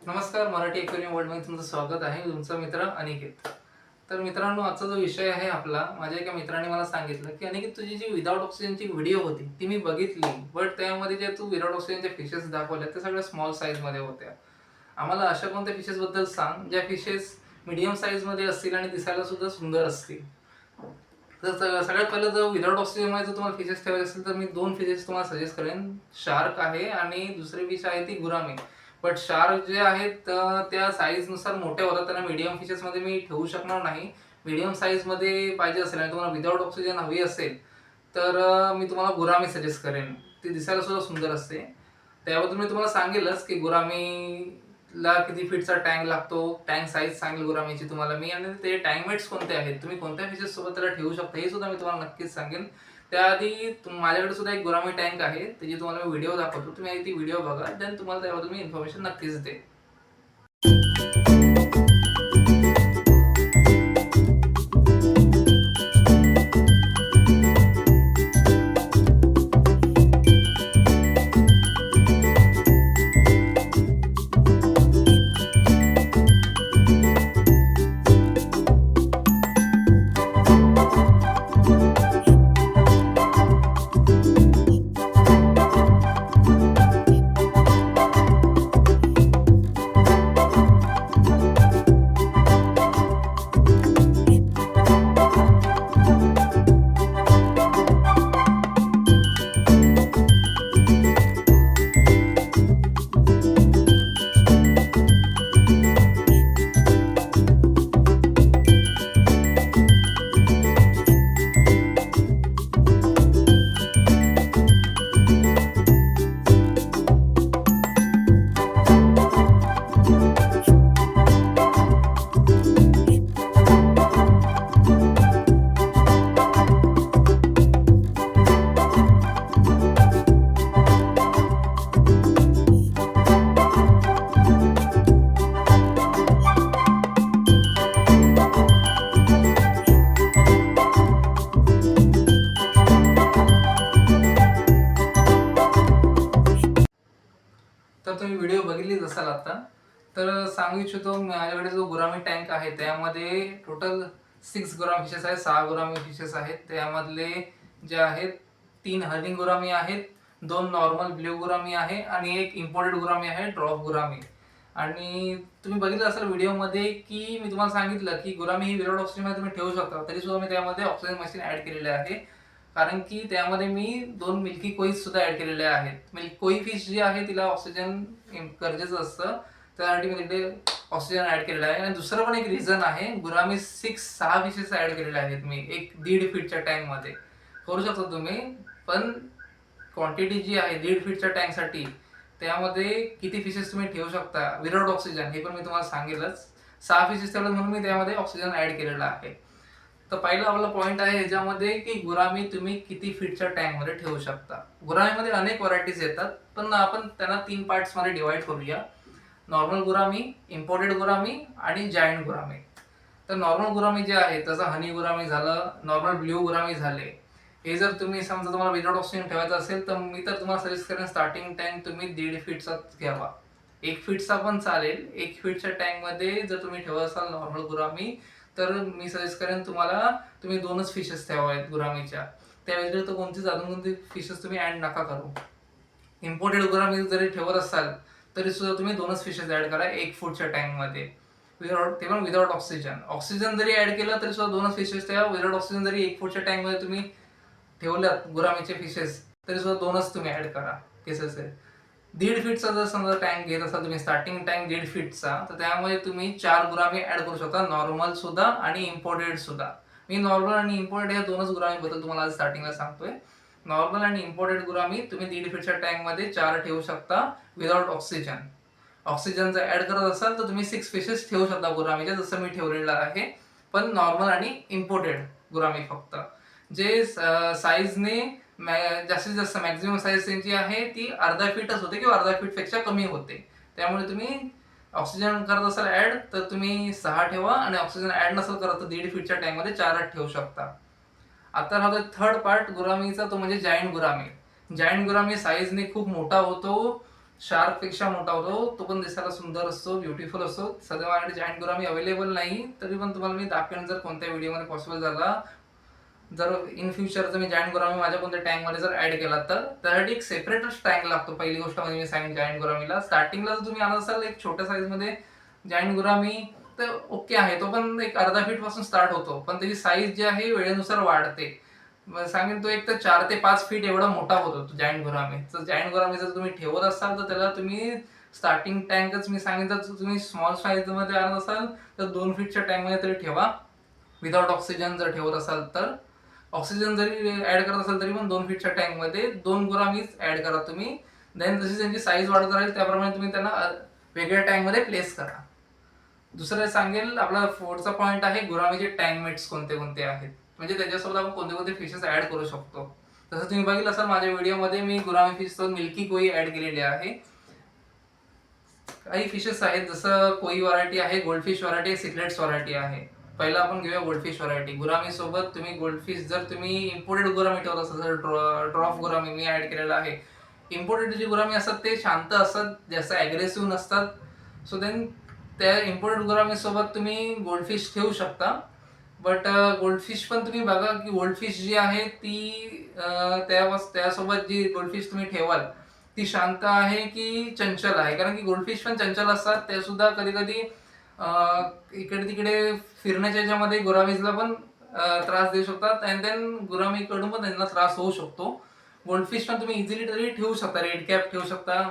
नमस्कार, मराठी एक्वेरियम वर्ल्डमध्ये तुमचं स्वागत आहे. तुमचा मित्र अनिकेत. तर मित्रांनो, आजचा जो विषय आहे आपला, माझ्या एका मित्राने मला सांगितलं की अनिकेत, तुझी जी विदाउट ऑक्सिजनची व्हिडिओ होती ती मी बघितली, बट त्यामध्ये जे तू विदाउट ऑक्सिजनच्या फिशेस दाखवल्या त्या सगळ्या स्मॉल साईजमध्ये होत्या. आम्हाला अशा कोणत्या फिशेसबद्दल सांग ज्या फिशेस मीडियम साईजमध्ये असतील आणि दिसायला सुद्धा सुंदर असतील. तर सगळ्यात पहिलं जर विदाउट ऑक्सिजनमध्ये जर तुम्हाला फिशेस ठेवायचे असेल तर मी दोन फिशेस तुम्हाला सजेस्ट करेन. शार्क आहे आणि दुसरी फिश आहे ती गुरामी. बट शार्क जे आहेत त्या साईजनुसार मोठ्या होतात, त्यांना मीडियम फिशेसमध्ये मी ठेवू शकणार नाही. मीडियम साईजमध्ये पाहिजे असेल आणि तुम्हाला विदाउट ऑक्सिजन हवी असेल तर मी तुम्हाला गुरामी सजेस्ट करेन. ती दिसायला सुद्धा सुंदर असते. त्याबद्दल मी तुम्हाला सांगेलच की गुरामीला किती फीटचा टँक लागतो, टँक साईज सांगेल गुरामीची तुम्हाला मी, आणि ते टँक मेट्स कोणते आहेत, तुम्ही कोणत्या फिशेस सोबत त्याला ठेवू शकता हे सुद्धा मी तुम्हाला नक्कीच सांगेन. त्याआधी माझ्याकडे सुद्धा एक गुरामी टँक आहे, त्याची तुम्हाला मी व्हिडिओ दाखवतो. तुम्ही आधी ती व्हिडिओ बघा, देन तुम्हाला त्याबद्दल मी इन्फॉर्मेशन नक्कीच देईन. तर तुम्ही व्हिडिओ बघितलीच असाल आता. तर सांगू इच्छितो, माझ्याकडे जो गुरामी टँक आहे त्यामध्ये टोटल 6 गुरामी फिशेस आहेत, 6 गुरामी फिशेस आहेत. त्यामधले जे आहेत 3 हर्निंग गुरामी आहेत, 2 नॉर्मल ब्ल्यू गुरामी आहे आणि एक इम्पोर्टेड गुरामी आहे, ड्रॉप गुरामी. आणि तुम्ही बघितलं असेल व्हिडिओमध्ये की मी तुम्हाला सांगितलं की गुरामी ही विदाउट ऑक्सिजनमध्ये तुम्ही ठेवू शकता, तरी सुद्धा मी त्यामध्ये ऑक्सिजन मशीन ऍड केलेले आहे. कारण की त्यामध्ये मी 2 मिल्की कोईज सुद्धा ऍड केलेले आहेत. मिल्की कोई फिश जी आहे तिला ऑक्सिजन गरजेचं असतं, त्यासाठी मी तिथे ऑक्सिजन ऍड केलेला आहे. आणि दुसरं पण एक रिझन आहे, गुरामी 6 फिशेस ऍड केलेले आहेत मी एक 1.5 फीटच्या टँक मध्ये. करू शकता तुम्ही, पण क्वांटिटी जी आहे 1.5 फीटच्या टँकसाठी त्यामध्ये किती फिशेस तुम्ही ठेवू शकता विदाउट ऑक्सिजन हे पण मी तुम्हाला सांगेलच. 6 फिशेस ठेवलं म्हणून मी त्यामध्ये ऑक्सिजन ऍड केलेला आहे. तर पहिला आपला पॉईंट आहे ह्याच्यामध्ये की गुरामी तुम्ही किती फीटच्या टँक मध्ये ठेवू शकता. गुरामीमध्ये अनेक व्हरायटीज येतात, पण आपण त्यांना 3 पार्ट्स मध्ये डिवाइड करूया. नॉर्मल गुरामी, इम्पोर्टेड गुरामी आणि जायंट गुरामी. तर नॉर्मल गुरामी जे आहे त्याचा हनी गुरामी झालं, नॉर्मल ब्ल्यू गुरामी झाले. हे जर तुम्ही समजा तुम्हाला विदाउट ऑक्सिजन ठेवायचं असेल तर मी तर तुम्हाला सजेस्ट करेन स्टार्टिंग टँक तुम्ही 1.5 फीटचाच घ्यावा. 1 फीटचा पण चालेल. 1 फीटच्या टँक मध्ये जर तुम्ही ठेवत असाल नॉर्मल गुरामी तर मी सजेस्ट करेन तुम्हाला तुम्ही 2च फिशेस ठेवावेत गुरामीच्या. त्या व्यतिरिक्त कोणती फिशेस तुम्ही ऍड नका करू. इम्पोर्टेड गुरामी जरी ठेवत असाल तरी सुद्धा तुम्ही 2च फिशेस ऍड करा 1 फूटच्या टँक मध्ये, ते पण विदाउट ऑक्सिजन. ऑक्सिजन जरी ऍड केलं तरी सुद्धा 2च फिशेस ठेवा. विदाउट ऑक्सिजन जरी 1 फूटच्या टँक मध्ये तुम्ही ठेवल्यात गुरामीचे फिशेस तरी सुद्धा 2च तुम्ही ऍड करा केसेस आहे. 1.5 फीटचा जर समजा टँक घेत असाल तुम्ही, स्टार्टिंग टँक 1.5 फीटचा, तर त्यामध्ये तुम्ही 4 गुरामी ऍड करू शकता, नॉर्मल सुद्धा आणि इम्पोर्टेड सुद्धा. मी नॉर्मल आणि इम्पोर्टेड या 2च गुरामी बद्दल तुम्हाला आज स्टार्टिंगला सांगतोय. नॉर्मल आणि इम्पोर्टेड गुरामी तुम्ही 1.5 फीटच्या टँक मध्ये 4 ठेवू शकता विदाउट ऑक्सिजन. ऑक्सिजन जर ऍड करत असाल तर तुम्ही 6 फिशेस ठेवू शकता गुरामीच्या, जसं मी ठेवलेलं आहे. पण नॉर्मल आणि इम्पोर्टेड गुरामी फक्त, जे साईजने जास्तीत जास्त मॅक्झिमम साईज त्यांची आहे ती अर्धा फीटच होते किंवा अर्धा फीट पेक्षा कमी होते. त्यामुळे तुम्ही ऑक्सिजन करत असाल ऍड तर तुम्ही 6 ठेवा, आणि ऑक्सिजन ऍड नसेल करत तर 1.5 फीटच्या टँक मध्ये 4 ठेवू शकता. आता राहतो थर्ड पार्ट गुरामीचा, तो म्हणजे जायंट गुरामी. जायंट गुरामी साईजने खूप मोठा होतो, शार्कपेक्षा मोठा होतो, तो पण दिसायला सुंदर असतो, ब्युटिफुल असतो. सध्या माझ्याकडे जायंट गुरामी अवेलेबल नाही, तरी पण तुम्हाला मी दाखवेन जर कोणत्या व्हिडिओमध्ये पॉसिबल झाला. जर इन फ्युचर जर मी जायंट गुरामी माझ्या कोणत्या टँकमध्ये जर ऍड केला तर त्यासाठी एक सेपरेटच टँक लागतो. पहिली गोष्ट म्हणजे मी सांगेन जायंट गुरामीला स्टार्टिंगला जर तुम्ही आणत असाल एक छोट्या साईजमध्ये जायंट गुरामी तर ओके आहे, तो पण एक अर्धा फीट पासून स्टार्ट होतो, पण त्याची साईज जी आहे वेळेनुसार वाढते. सांगेन तो एक तर 4 ते 5 फीट एवढा मोठा होतो तो जायंट गुरामी. तर जायंट गुरामी जर तुम्ही ठेवत असाल तर त्याला तुम्ही स्टार्टिंग टँकच मी सांगेन तर तुम्ही स्मॉल साईज मध्ये आणत असाल तर 2 फीटच्या टँकमध्ये तरी ठेवा. विदाउट ऑक्सिजन जर ठेवत असाल तर ऑक्सिजन जरी ऍड करत असाल तरी पण 2 फीटच्या टँकमध्ये 2 गुरामीच ऍड करा तुम्ही. देन जशी त्यांची साईज वाढत राहील त्याप्रमाणे तुम्ही त्यांना वेगळ्या टँकमध्ये प्लेस करा. दुसरं सांगेल आपला पुढचा पॉईंट आहे गुरामीचे टँकमेट्स कोणते कोणते आहेत, म्हणजे त्याच्यासोबत आपण कोणते कोणते फिशेस ऍड करू शकतो. तसं तुम्ही बघितलं असाल माझ्या व्हिडिओमध्ये मी गुरामी फिश सोबत मिल्की कोई ऍड केलेली आहे. काही फिशेस आहेत जसं कोई व्हरायटी आहे, गोल्डफिश व्हरायटी आहे, सिक्रेट्स व्हरायटी आहे. पहिला आपण घेऊया गोल्डफिश व्हरायटी. गुरामी सोबत तुम्ही गोल्डफिश जर तुम्ही इम्पोर्टेड गुरामी ठेवत असाल तर ड्रॉप गुरामी मी ऍड केलेला आहे. इम्पोर्टेड जे गुरामी असतात ते शांत असतात, जास्त अग्रेसिव्ह नसतात. सो देन त्या इम्पोर्टेड गुरामी सोबत तुम्ही गोल्डफिश ठेवू शकता. बट गोल्डफिश पण तुम्ही बघा की गोल्डफिश जी आहे ती त्यासोबत जी गोल्डफिश तुम्ही ठेवाल ती शांत आहे की चंचल आहे, कारण की गोल्डफिश पण चंचल असतात. ते सुद्धा कधी कधी इकडे तिकडे फिरण्याच्या ह्याच्यामध्ये गुरामीजला पण त्रास देऊ शकतात आणि देन गुरामीकडून पण त्यांना त्रास होऊ शकतो. गोल्डफिश पण तुम्ही इझिली तरी ठेवू शकता, रेड कॅप ठेवू शकता,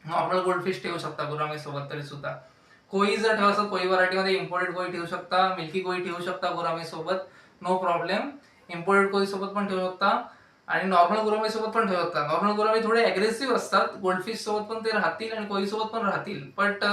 नॉर्मल गोल्डफिश ठेवू शकता गुरामी सोबत तरी सुद्धा. कोई जर ठेवा असेल कोई व्हरायटीमध्ये इम्पोर्टेड कोई ठेवू शकता, मिल्की कोई ठेवू शकता गुरामी सोबत, नो प्रॉब्लेम. इम्पोर्टेड कोई सोबत पण ठेवू शकता आणि नॉर्मल गुरामी सोबत पण ठेवू शकता. नॉर्मल गुरामी थोडे अग्रेसिव्ह असतात, गोल्डफिश सोबत पण ते राहतील आणि कोई सोबत पण राहतील. बट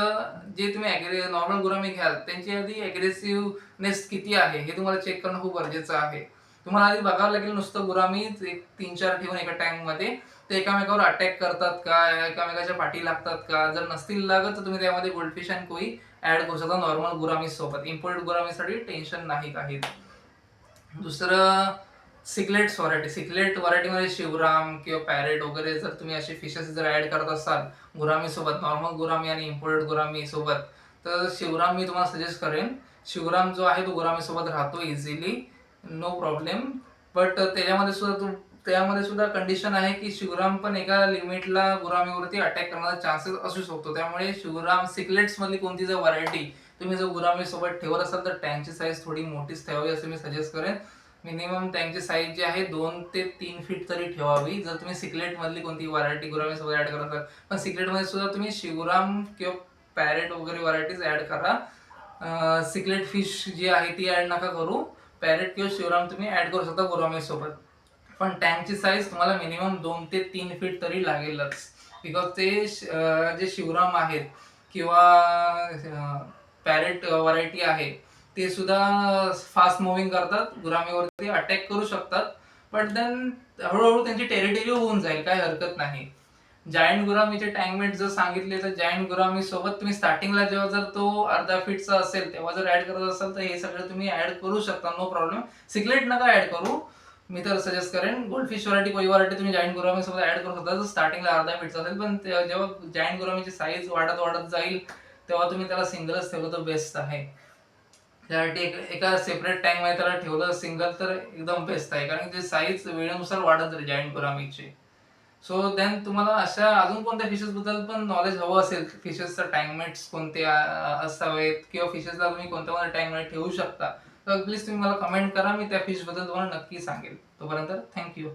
जे तुम्ही नॉर्मल गुरामी घ्याल त्यांची आधी अग्रेसिव्हनेस किती आहे हे तुम्हाला चेक करणं खूप गरजेचं आहे. तुम्हाला आधी बघावं लागेल नुसतं गुरामी एक 3-4 ठेवून एका टँकमध्ये ते एकामेकावर अटॅक करतात का, एकामेकाच्या पाठी लागतात का. जर नसतील लागत तर तुम्ही त्यामध्ये गोल्डफिश आणि कोई ऍड करू शकता नॉर्मल गुरामी सोबत. इम्पोर्टेड गुरामीसाठी टेन्शन नाही काही. दुसरं सिक्लेट्स व्हरायटी. सिक्लेट व्हरायटीमध्ये शिवराम किंवा पॅरेट वगैरे जर तुम्ही असे फिशेस जर ऍड करत असाल गुरामी सोबत, नॉर्मल गुरामी आणि इम्पोर्टेड गुरामी सोबत, तर शिवराम मी तुम्हाला सजेस्ट करेन. शिवराम जो आहे तो गुरामी सोबत राहतो इझिली, नो प्रॉब्लेम. बट त्यामध्ये सुद्धा कंडिशन आहे की शिवराम पण एका लिमिटला गुरामीवरती अटॅक करण्याचा चान्सेस असू शकतो. त्यामुळे शिवराम सिक्लेट्स मधली कोणती जर व्हरायटी तुम्ही जर गुरामी सोबत ठेवत असाल तर टँकची साईज थोडी मोठीच ठेवावी असं मी सजेस्ट करेन. मिनिमम टँकची साईज जी आहे 2 ते 3 फीट तरी ठेवावी जर तुम्ही सिक्लेट मधली कोणती व्हरायटी गुरामी सोबत ऍड करत असाल. पण सिक्लेट मध्ये सुद्धा तुम्ही शिवराम किंवा पॅरेट वगैरे व्हरायटीज ऍड करा. सिक्लेट फिश जी आहे ती ऍड नका करू. पॅरेट किंवा शिवराम तुम्ही ऍड करू शकता गुरामी सोबत. पण टँकची साईज तुम्हाला मिनिमम 2 ते 3 फीट तरी लागेलच. बिकॉज ते जे शिवराम आहेत किंवा पॅरेट व्हरायटी आहे ते सुद्धा फास्ट मुव्हिंग करतात, गुरामीवरती अटॅक करू शकतात. बट देन हळूहळू त्यांची टेरिटरी होऊन जाईल, काही हरकत नाही. जायंट गुरामीचे टँकमेट जर सांगितले तर जायंट गुरामी सोबत तुम्ही स्टार्टिंगला जेव्हा जर तो अर्धा फीटचा असेल तेव्हा जर ऍड करत असाल तर हे सगळं तुम्ही ऍड करू शकता, नो प्रॉब्लेम. सिक्लेट नका ऍड करू. मी तर सजेस्ट करेन गोल्डफिश व्हरायटी कोई व्हरायटी तुम्ही जायंट गुरामी सोबत ऍड करू शकता जर स्टार्टिंगला अर्धा फीटचा असेल. पण जेव्हा जायंट गुरामीची साईज वाढत वाढत जाईल तेव्हा तुम्ही त्याला सिंगलच ठेवलं तर बेस्ट आहे. त्यासाठी एका सेपरेट टँक मध्ये त्याला ठेवलं सिंगल तर एकदम बेस्ट आहे, कारण की साईज वेळेनुसार वाढत जाईल जायंट गुरामीची. सो देन तुम्हाला अशा अजून कोणत्या फिशेस बद्दल पण नॉलेज हवं असेल, फिशेसचा टँकमेट्स कोणते असावेत किंवा फिशेसला तुम्ही कोणत्या कोणत्या टँकमेट ठेवू शकता, तर प्लीज तुम्ही मला कमेंट करा. मी त्या फिश बद्दल तुम्हाला नक्की सांगेल. तोपर्यंत थँक्यू.